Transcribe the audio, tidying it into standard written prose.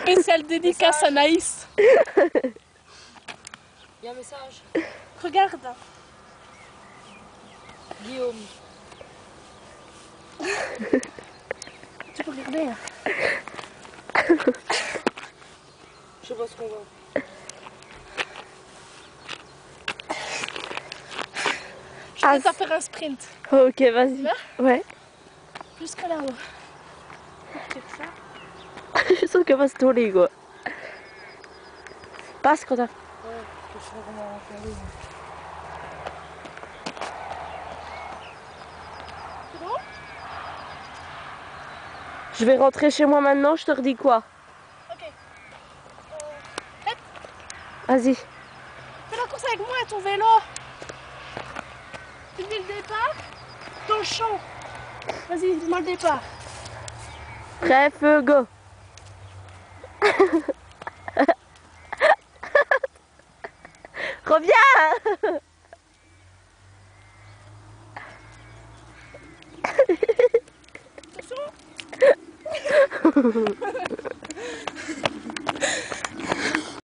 Spécial dédicace à Naïs. Il y a un message. Regarde. Guillaume. Tu peux regarder. Hein. Je sais pas ce qu'on va. Je vais faire un sprint. Ok, vas-y. Là? Ouais. Jusque là-haut. Ça. Je suis sûre que va se tourner, quoi. Passe, Quentin. Ouais, je sais comment faire. C'est bon? Je vais rentrer chez moi maintenant, je te redis quoi. Ok. Vas-y. Fais la course avec moi à ton vélo. Tu dis le départ dans le champ. Vas-y, dis-moi le départ. Prêt, feu, go. Reviens. Attention.